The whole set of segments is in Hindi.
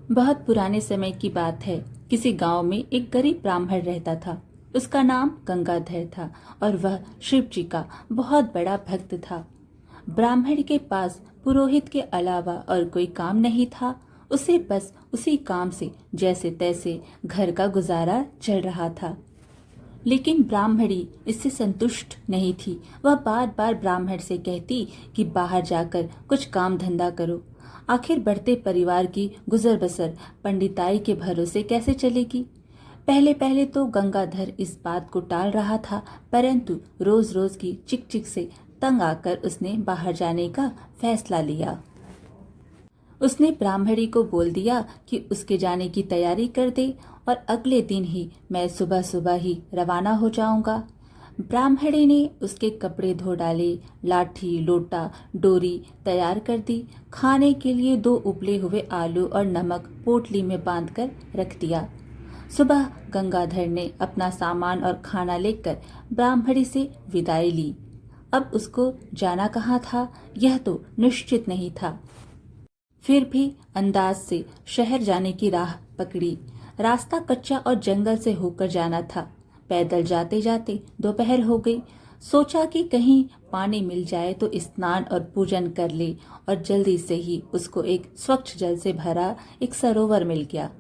बहुत पुराने समय की बात है। किसी गांव में एक गरीब ब्राह्मण रहता था। उसका नाम गंगाधर था और वह शिव जी का बहुत बड़ा भक्त था। ब्राह्मण के पास पुरोहित के अलावा और कोई काम नहीं था। उसे बस उसी काम से जैसे तैसे घर का गुजारा चल रहा था। लेकिन ब्राह्मणी इससे संतुष्ट नहीं थी। वह बार बार ब्राह्मण से कहती कि बाहर जाकर कुछ काम धंधा करो। आखिर बढ़ते परिवार की गुजर बसर पंडिताई के भरोसे कैसे चलेगी। पहले पहले तो गंगाधर इस बात को टाल रहा था, परंतु रोज रोज की चिक चिक से तंग आकर उसने बाहर जाने का फैसला लिया। उसने ब्राह्मणी को बोल दिया कि उसके जाने की तैयारी कर दे और अगले दिन ही मैं सुबह सुबह ही रवाना हो जाऊंगा। ब्राह्मणी ने उसके कपड़े धो डाले, लाठी लोटा डोरी तैयार कर दी। खाने के लिए 2 उबले हुए आलू और नमक पोटली में बांधकर रख दिया। सुबह गंगाधर ने अपना सामान और खाना लेकर ब्राह्मणी से विदाई ली। अब उसको जाना कहाँ था, यह तो निश्चित नहीं था। फिर भी अंदाज से शहर जाने की राह पकड़ी। रास्ता कच्चा और जंगल से होकर जाना था। पैदल जाते जाते दोपहर हो गई। सोचा कि कहीं पानी मिल जाए तो स्नान और पूजन कर ले, और जल्दी से ही उसको एक स्वच्छ जल से भरा एक सरोवर मिल गया।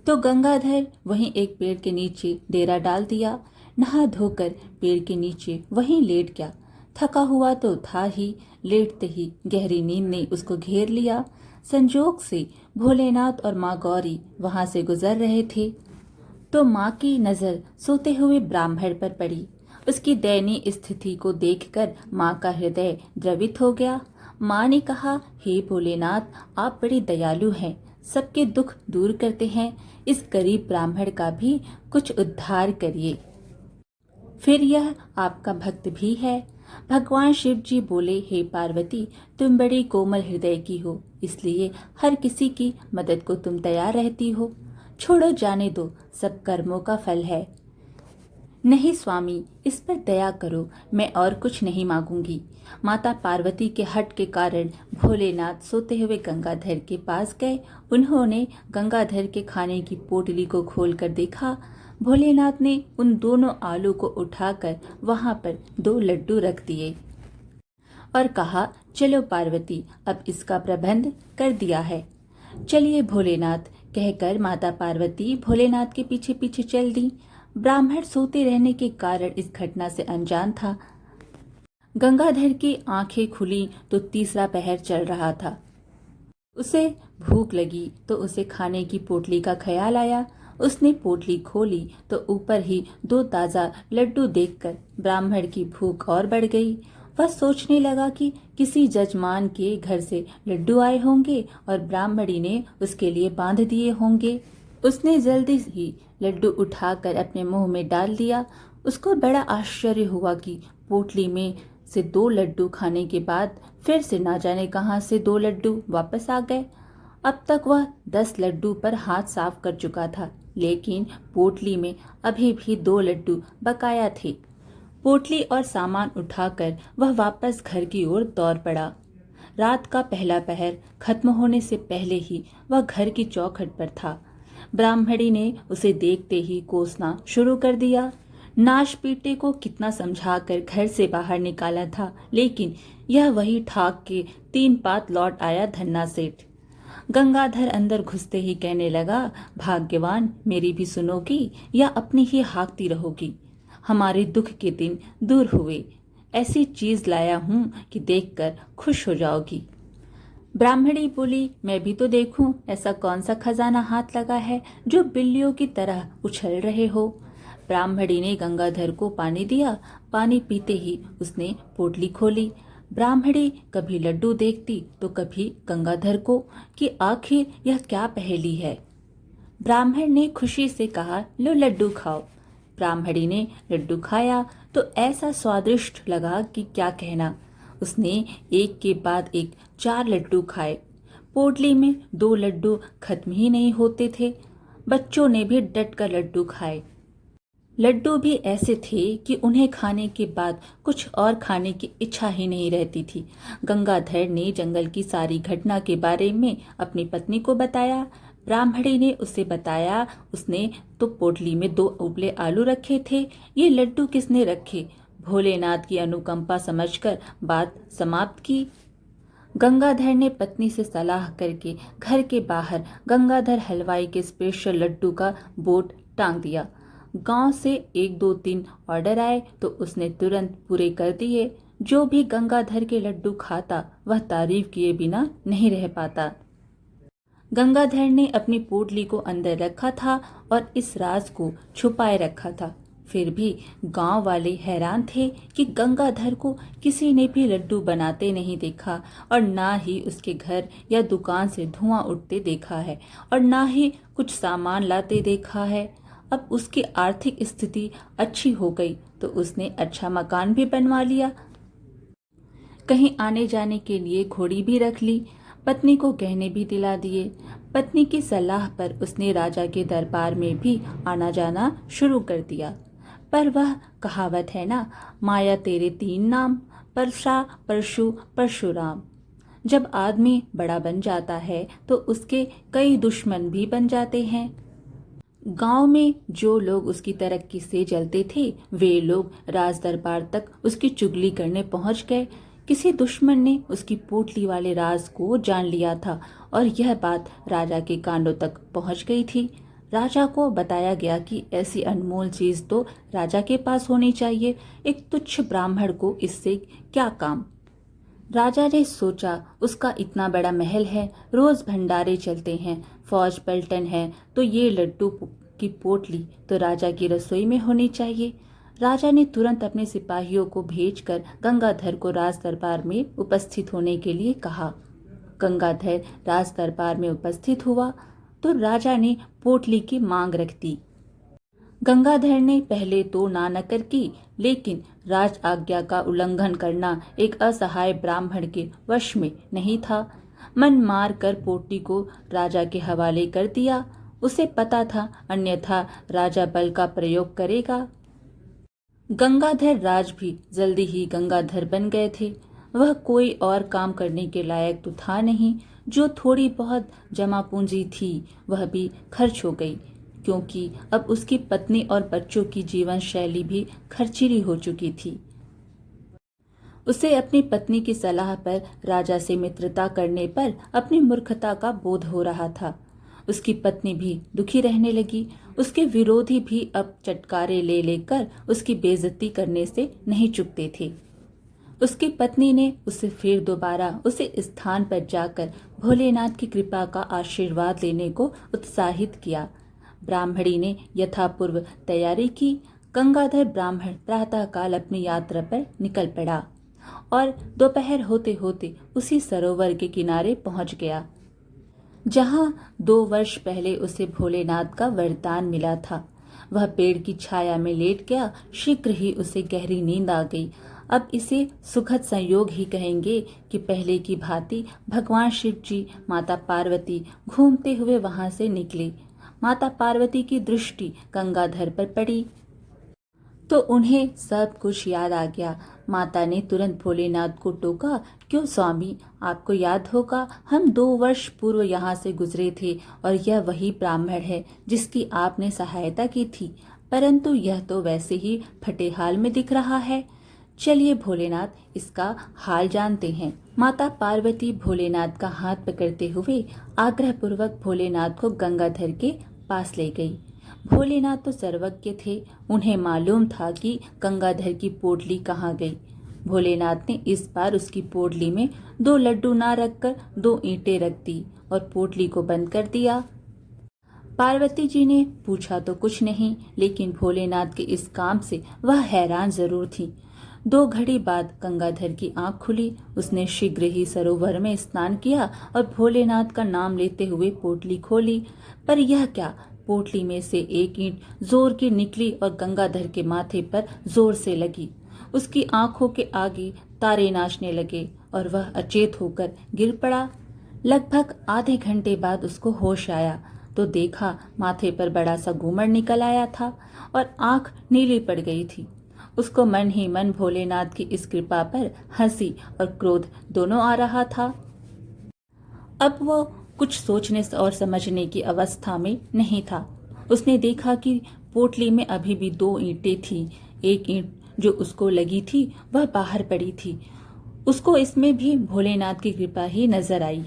तो गंगाधर वहीं एक पेड़ के नीचे डेरा डाल दिया। नहा धोकर पेड़ के नीचे वहीं लेट गया। थका हुआ तो था ही, लेटते ही गहरी नींद ने उसको घेर लिया। संजोग से भोलेनाथ और माँ गौरी वहां से गुजर रहे थे, तो माँ की नजर सोते हुए ब्राह्मण पर पड़ी। उसकी दयनीय स्थिति को देखकर माँ का हृदय द्रवित हो गया। माँ ने कहा, हे भोलेनाथ, आप बड़े दयालु हैं, सबके दुख दूर करते हैं। इस गरीब ब्राह्मण का भी कुछ उद्धार करिए। फिर यह आपका भक्त भी है। भगवान शिव जी बोले, हे पार्वती, तुम बड़ी कोमल हृदय की हो, इसलिए हर किसी की मदद को तुम तैयार रहती हो। छोड़ो, जाने दो, सब कर्मों का फल है। नहीं स्वामी, इस पर दया करो, मैं और कुछ नहीं मांगूंगी। माता पार्वती के हट के कारण भोलेनाथ सोते हुए गंगाधर के पास गए। उन्होंने गंगाधर के खाने की पोटली को खोलकर देखा। भोलेनाथ ने उन दोनों आलू को उठाकर वहां पर 2 लड्डू रख दिए और कहा, चलो पार्वती, अब इसका प्रबंध कर दिया है। चलिए भोलेनाथ, कहकर माता पार्वती भोलेनाथ के पीछे पीछे चल दी। ब्राह्मण सोते रहने के कारण इस घटना से अनजान था। गंगाधर की आंखें खुली तो तीसरा पहर चल रहा था। उसे भूख लगी तो उसे खाने की पोटली का ख्याल आया। उसने पोटली खोली तो ऊपर ही 2 ताजा लड्डू देखकर ब्राह्मण की भूख और बढ़ गई। वह सोचने लगा कि किसी जजमान के घर से लड्डू आए होंगे और ब्राह्मणी ने उसके लिए बांध दिए होंगे। उसने जल्दी ही लड्डू उठाकर अपने मुंह में डाल दिया। उसको बड़ा आश्चर्य हुआ कि पोटली में से 2 लड्डू खाने के बाद फिर से ना जाने कहां से 2 लड्डू वापस आ गए। अब तक वह 10 लड्डू पर हाथ साफ कर चुका था, लेकिन पोटली में अभी भी 2 लड्डू बकाया थे। पोटली और सामान उठाकर वह वापस घर की ओर दौड़ पड़ा। रात का पहला पहर खत्म होने से पहले ही वह घर की चौखट पर था। ब्राह्मणी ने उसे देखते ही कोसना शुरू कर दिया। नाश पीटे को कितना समझाकर घर से बाहर निकाला था, लेकिन यह वही ठाक के 3 पात लौट आया धन्ना सेठ। गंगाधर अंदर घुसते ही कहने लगा, भाग्यवान, मेरी भी सुनोगी या अपनी ही हाँकती रहोगी। हमारे दुख के दिन दूर हुए। ऐसी चीज लाया हूँ कि देखकर खुश हो जाओगी। ब्राह्मणी बोली, मैं भी तो देखूं ऐसा कौन सा खजाना हाथ लगा है जो बिल्लियों की तरह उछल रहे हो। ब्राह्मणी ने गंगाधर को पानी दिया। पानी पीते ही उसने पोटली खोली। ब्राह्मणी कभी लड्डू देखती तो कभी गंगाधर को कि आखिर यह क्या पहेली है। ब्राह्मण ने खुशी से कहा, लो लड्डू खाओ। ब्राह्मणी ने लड्डू खाया तो ऐसा स्वादिष्ट लगा कि क्या कहना। उसने एक के बाद एक 4 लड्डू खाए। पोटली में 2 लड्डू खत्म ही नहीं होते थे। बच्चों ने भी डट कर लड्डू खाए। लड्डू भी ऐसे थे कि उन्हें खाने के बाद कुछ और खाने की इच्छा ही नहीं रहती थी। गंगाधर ने जंगल की सारी घटना के बारे में अपनी पत्नी को बताया। ब्राह्मणी ने उसे बताया, उसने तो पोटली में 2 उबले आलू रखे थे, ये लड्डू किसने रखे? भोलेनाथ की अनुकंपा समझकर बात समाप्त की। गंगाधर ने पत्नी से सलाह करके घर के बाहर गंगाधर हलवाई के स्पेशल लड्डू का बोर्ड टांग दिया। गांव से 1 2 3 ऑर्डर आए तो उसने तुरंत पूरे कर दिए। जो भी गंगाधर के लड्डू खाता वह तारीफ किए बिना नहीं रह पाता। गंगाधर ने अपनी पोटली को अंदर रखा था और इस राज को छुपाए रखा था। फिर भी गांव वाले हैरान थे कि गंगाधर को किसी ने भी लड्डू बनाते नहीं देखा और ना ही उसके घर या दुकान से धुआं उठते देखा है और ना ही कुछ सामान लाते देखा है। अब उसकी आर्थिक स्थिति अच्छी हो गई तो उसने अच्छा मकान भी बनवा लिया, कहीं आने जाने के लिए घोड़ी भी रख ली, पत्नी को गहने भी दिला दिए। पत्नी की सलाह पर उसने राजा के दरबार में भी आना जाना शुरू कर दिया। पर वह कहावत है ना, माया तेरे 3 नाम, परसा, परशु, परशुराम। जब आदमी बड़ा बन जाता है तो उसके कई दुश्मन भी बन जाते हैं। गांव में जो लोग उसकी तरक्की से जलते थे वे लोग राज दरबार तक उसकी चुगली करने पहुंच गए। किसी दुश्मन ने उसकी पोटली वाले राज को जान लिया था और यह बात राजा के कानों तक पहुंच गई थी। राजा को बताया गया कि ऐसी अनमोल चीज तो राजा के पास होनी चाहिए, एक तुच्छ ब्राह्मण को इससे क्या काम। राजा ने सोचा, उसका इतना बड़ा महल है, रोज भंडारे चलते हैं, फौज पलटन है, तो ये लड्डू की पोटली तो राजा की रसोई में होनी चाहिए। राजा ने तुरंत अपने सिपाहियों को भेजकर गंगाधर को राज दरबार में उपस्थित होने के लिए कहा। गंगाधर राज दरबार में उपस्थित हुआ तो राजा ने पोटली की मांग रख दी। गंगाधर ने पहले तो ना नकर की, लेकिन राज आज्ञा का उल्लंघन करना एक असहाय ब्राह्मण के वश में नहीं था। मन मार कर पोटली को राजा के हवाले कर दिया। उसे पता था अन्यथा राजा बल का प्रयोग करेगा। गंगाधर राज भी जल्दी ही गंगाधर बन गए थे। वह कोई और काम करने के लायक तो था नहीं। जो थोड़ी बहुत जमा पूंजी थी वह भी खर्च हो गई, क्योंकि अब उसकी पत्नी और बच्चों की जीवन शैली भी खर्चीली हो चुकी थी। उसे अपनी पत्नी की सलाह पर राजा से मित्रता करने पर अपनी मूर्खता का बोध हो रहा था। उसकी पत्नी भी दुखी रहने लगी। उसके विरोधी भी अब चटकारे ले लेकर उसकी बेइज्जती करने से नहीं चूकते थे। उसकी पत्नी ने उसे फिर दोबारा उसे स्थान पर जाकर भोलेनाथ की कृपा का आशीर्वाद लेने को उत्साहित किया। ब्राह्मणी ने यथापूर्व तैयारी की। गंगाधर ब्राह्मण प्रातःकाल अपनी यात्रा पर निकल पड़ा और दोपहर होते होते उसी सरोवर के किनारे पहुंच गया जहां 2 वर्ष पहले उसे भोलेनाथ का वरदान मिला था। वह पेड़ की छाया में लेट गया। शीघ्र ही उसे गहरी नींद आ गई। अब इसे सुखद संयोग ही कहेंगे कि पहले की भांति भगवान शिव जी, माता पार्वती घूमते हुए वहां से निकले। माता पार्वती की दृष्टि गंगाधर पर पड़ी तो उन्हें सब कुछ याद आ गया। माता ने तुरंत भोलेनाथ को टोका, क्यों स्वामी, आपको याद होगा हम 2 वर्ष पूर्व यहाँ से गुजरे थे और यह वही ब्राह्मण है जिसकी आपने सहायता की थी, परंतु यह तो वैसे ही फटे हाल में दिख रहा है। चलिए भोलेनाथ, इसका हाल जानते हैं। माता पार्वती भोलेनाथ का हाथ पकड़ते हुए आग्रह पूर्वक भोलेनाथ को गंगाधर के पास ले गई। भोलेनाथ तो सर्वज्ञ थे, उन्हें मालूम था कि गंगाधर की पोटली कहाँ गई। भोलेनाथ ने इस बार उसकी पोटली में 2 लड्डू ना रखकर 2 ईंटें रख दी और पोटली को बंद कर दिया। पार्वती जी ने पूछा तो कुछ नहीं, लेकिन भोलेनाथ के इस काम से वह हैरान जरूर थी। 2 घड़ी बाद गंगाधर की आंख खुली। उसने शीघ्र ही सरोवर में स्नान किया और भोलेनाथ का नाम लेते हुए पोटली खोली। पर यह क्या, पोटली में से एक ईंट जोर की निकली और गंगाधर के माथे पर जोर से लगी। उसकी आंखों के आगे तारे नाचने लगे और वह अचेत होकर गिर पड़ा। लगभग आधे घंटे बाद उसको होश आया। तो देखा माथे पर बड़ा सा घूमर निकल आया था और आंख नीली पड़ गई थी। उसको मन ही मन भोलेनाथ की इस कृपा पर हंसी और क्रोध दोनों आ रहा था। अब वो कुछ सोचने और समझने की अवस्था में नहीं था। उसने देखा कि पोटली में अभी भी 2 ईंटें थी। एक ईंट जो उसको लगी थी वह बाहर पड़ी थी। उसको इसमें भी भोलेनाथ की कृपा ही नजर आई।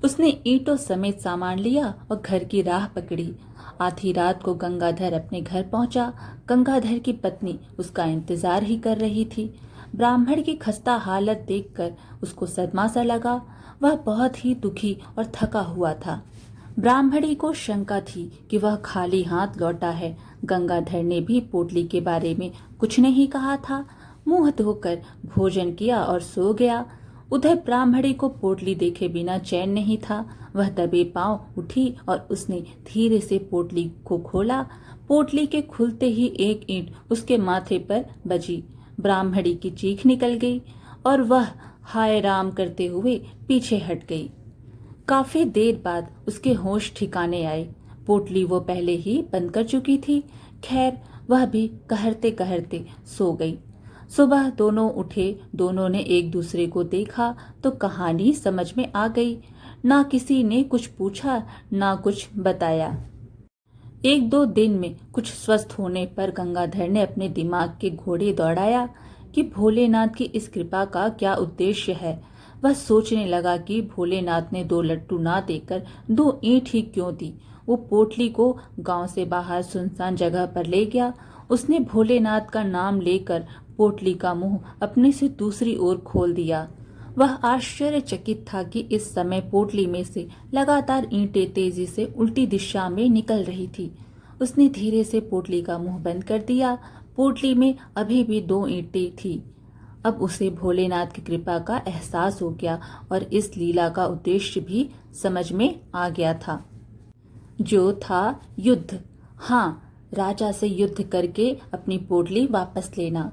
उसने ईंटों समेत सामान लिया और घर की राह पकड़ी। आधी रात को गंगाधर अपने घर पहुंचा। गंगाधर की पत्नी उसका इंतजार ही कर रही थी। ब्राह्मण की खस्ता हालत देखकर उसको सदमा सा लगा। वह बहुत ही दुखी और थका हुआ था। ब्राह्मणी को शंका थी कि वह खाली हाथ लौटा है। गंगाधर ने भी पोटली के बारे में कुछ नहीं कहा था। मुंह धोकर भोजन किया और सो गया। उधर ब्राह्मणी को पोटली देखे बिना चैन नहीं था। वह दबे पांव उठी और उसने धीरे से पोटली को खोला। पोटली के खुलते ही एक ईंट उसके माथे पर बजी। ब्राह्मणी की चीख निकल गई और वह हाय राम करते हुए पीछे हट गई। काफी देर बाद उसके होश ठिकाने आए। पोटली वो पहले ही बंद कर चुकी थी। खैर वह भी कहरते कहरते सो गई। सुबह दोनों उठे। दोनों ने एक दूसरे को देखा तो कहानी समझ में आ गई। ना किसी ने कुछ पूछा ना कुछ बताया। 1-2 दिन में कुछ स्वस्थ होने पर गंगाधर ने अपने दिमाग के घोड़े दौड़ाया कि भोलेनाथ की इस कृपा का क्या उद्देश्य है। वह सोचने लगा कि भोलेनाथ ने 2 लट्टू ना देकर 2 ईंट ही क्यों दी। वो पोटली को गांव से बाहर सुनसान जगह पर ले गया। उसने भोलेनाथ का नाम लेकर पोटली का मुंह अपने से दूसरी ओर खोल दिया। वह आश्चर्यचकित था कि इस समय पोटली में से लगातार ईंटें तेजी से उल्टी दिशा में निकल रही थी। उसने धीरे से पोटली का मुंह बंद कर दिया। पोटली में अभी भी 2 ईंटें थी। अब उसे भोलेनाथ की कृपा का एहसास हो गया और इस लीला का उद्देश्य भी समझ में आ गया था, जो था युद्ध। हाँ, राजा से युद्ध करके अपनी पोटली वापस लेना।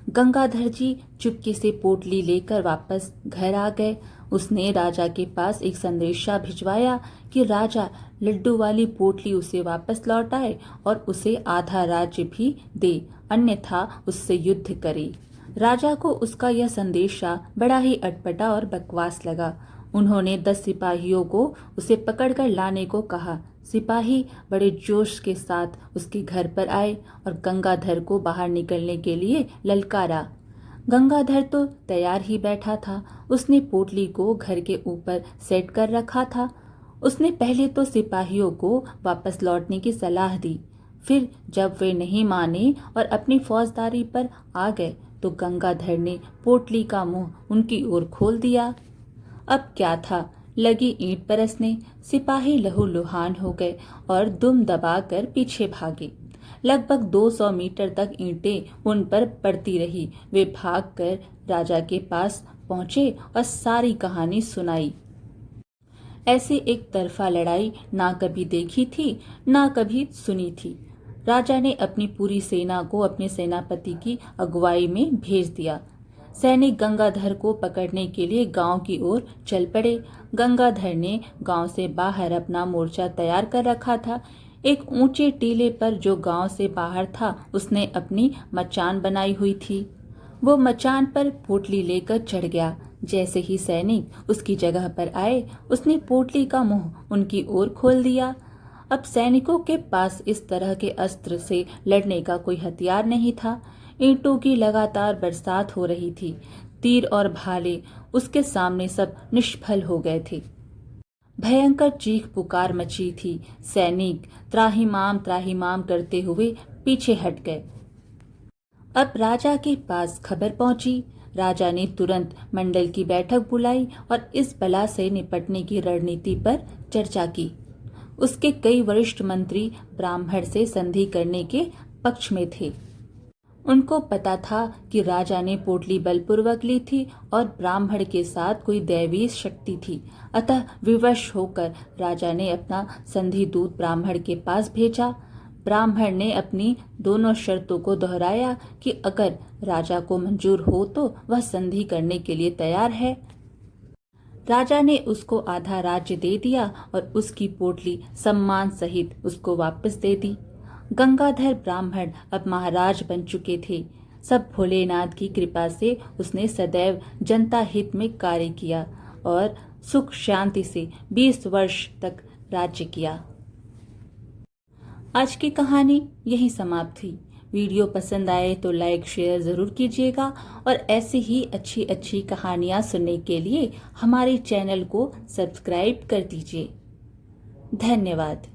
गंगाधर जी चुपके से पोटली लेकर वापस घर आ गए। उसने राजा के पास एक संदेशा भिजवाया कि राजा लड्डू वाली पोटली उसे वापस लौटाए और उसे आधा राज्य भी दे, अन्यथा उससे युद्ध करे। राजा को उसका यह संदेशा बड़ा ही अटपटा और बकवास लगा। उन्होंने 10 सिपाहियों को उसे पकड़कर लाने को कहा। सिपाही बड़े जोश के साथ उसके घर पर आए और गंगाधर को बाहर निकलने के लिए ललकारा। गंगाधर तो तैयार ही बैठा था। उसने पोटली को घर के ऊपर सेट कर रखा था। उसने पहले तो सिपाहियों को वापस लौटने की सलाह दी। फिर जब वे नहीं माने और अपनी फौजदारी पर आ गए तो गंगाधर ने पोटली का मुंह उनकी ओर खोल दिया। अब क्या था, लगी ईंट बरसने। सिपाही लहूलुहान हो गए और दुम दबाकर पीछे भागे। लगभग 200 मीटर तक ईंटें उन पर पड़ती रही। वे भागकर राजा के पास पहुंचे और सारी कहानी सुनाई। ऐसे एक तरफा लड़ाई ना कभी देखी थी ना कभी सुनी थी। राजा ने अपनी पूरी सेना को अपने सेनापति की अगुवाई में भेज दिया। सैनिक गंगाधर को पकड़ने के लिए गांव की ओर चल पड़े। गंगाधर ने गांव से बाहर अपना मोर्चा तैयार कर रखा था। एक ऊंचे टीले पर जो गांव से बाहर था उसने अपनी मचान बनाई हुई थी। वो मचान पर पोटली लेकर चढ़ गया। जैसे ही सैनिक उसकी जगह पर आए उसने पोटली का मुंह उनकी ओर खोल दिया। अब सैनिकों के पास इस तरह के अस्त्र से लड़ने का कोई हथियार नहीं था। ईंटों की लगातार बरसात हो रही थी। तीर और भाले उसके सामने सब निष्फल हो गए थे। भयंकर चीख पुकार मची थी। सैनिक त्राहिमाम करते हुए पीछे हट गए। अब राजा के पास खबर पहुंची। राजा ने तुरंत मंडल की बैठक बुलाई और इस बला से निपटने की रणनीति पर चर्चा की। उसके कई वरिष्ठ मंत्री ब्राह्मण से संधि करने के पक्ष में थे। उनको पता था कि राजा ने पोटली बलपूर्वक ली थी और ब्राह्मण के साथ कोई दैवीय शक्ति थी। अतः विवश होकर राजा ने अपना संधि दूत ब्राह्मण के पास भेजा। ब्राह्मण ने अपनी दोनों शर्तों को दोहराया कि अगर राजा को मंजूर हो तो वह संधि करने के लिए तैयार है। राजा ने उसको आधा राज्य दे दिया और उसकी पोटली सम्मान सहित उसको वापस दे दी। गंगाधर ब्राह्मण अब महाराज बन चुके थे। सब भोलेनाथ की कृपा से उसने सदैव जनता हित में कार्य किया और सुख शांति से 20 वर्ष तक राज्य किया। आज की कहानी यही समाप्त हुई। वीडियो पसंद आए तो लाइक शेयर जरूर कीजिएगा और ऐसी ही अच्छी अच्छी कहानियां सुनने के लिए हमारे चैनल को सब्सक्राइब कर दीजिए। धन्यवाद।